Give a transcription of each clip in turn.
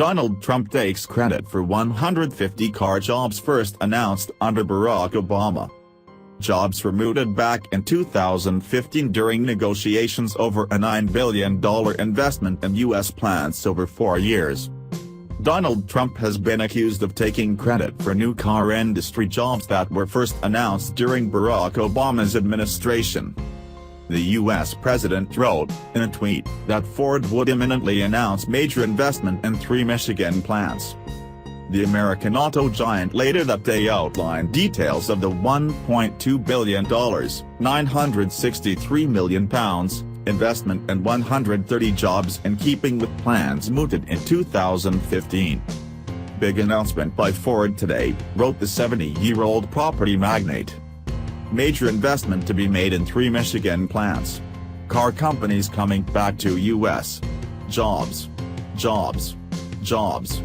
Donald Trump takes credit for 150 car jobs first announced under Barack Obama. Jobs were mooted back in 2015 during negotiations over a $9 billion investment in U.S. plants over 4 years. Donald Trump has been accused of taking credit for new car industry jobs that were first announced during Barack Obama's administration. The U.S. president wrote, in a tweet, that Ford would imminently announce major investment in 3 Michigan plants. The American auto giant later that day outlined details of the $1.2 billion, £963 million, investment in 130 jobs in keeping with plans mooted in 2015. Big announcement by Ford today, wrote the 70-year-old property magnate. Major investment to be made in 3 Michigan plants. Car companies coming back to U.S. Jobs. Jobs. Jobs.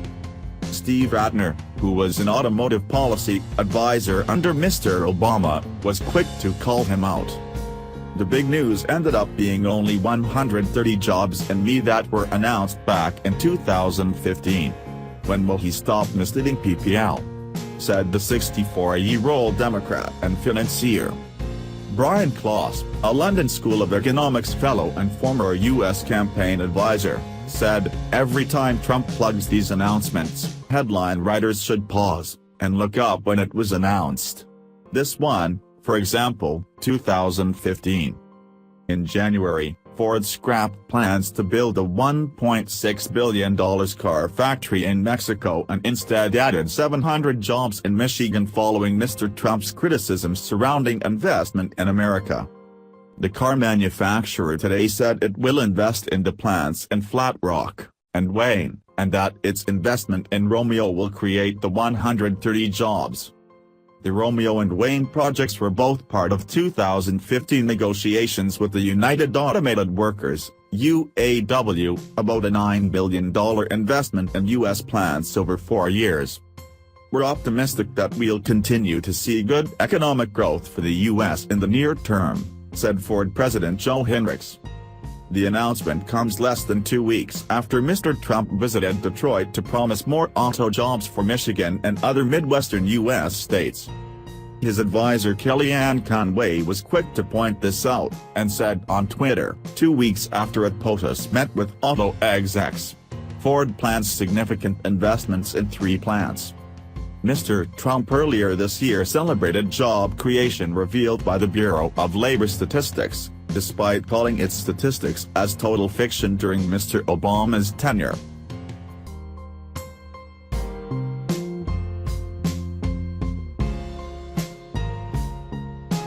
Steve Ratner, who was an automotive policy advisor under Mr. Obama, was quick to call him out. The big news ended up being only 130 jobs in me that were announced back in 2015. When will he stop misleading PPL? Said the 64-year-old Democrat and financier. Brian Klaus, a London School of Economics fellow and former U.S. campaign advisor, said, every time Trump plugs these announcements, headline writers should pause and look up when it was announced. This one, for example, 2015. In January, Ford scrapped plans to build a $1.6 billion car factory in Mexico and instead added 700 jobs in Michigan following Mr. Trump's criticisms surrounding investment in America. The car manufacturer today said it will invest in the plants in Flat Rock and Wayne, and that its investment in Romeo will create the 130 jobs. The Romeo and Wayne projects were both part of 2015 negotiations with the United Automated Workers, UAW, about a $9 billion investment in U.S. plants over 4 years. We're optimistic that we'll continue to see good economic growth for the U.S. in the near term, said Ford President Joe Hinrichs. The announcement comes less than 2 weeks after Mr. Trump visited Detroit to promise more auto jobs for Michigan and other Midwestern U.S. states. His advisor Kellyanne Conway was quick to point this out, and said on Twitter, 2 weeks after a POTUS met with auto execs, Ford plans significant investments in 3 plants. Mr. Trump earlier this year celebrated job creation revealed by the Bureau of Labor Statistics, despite calling its statistics as total fiction during Mr. Obama's tenure.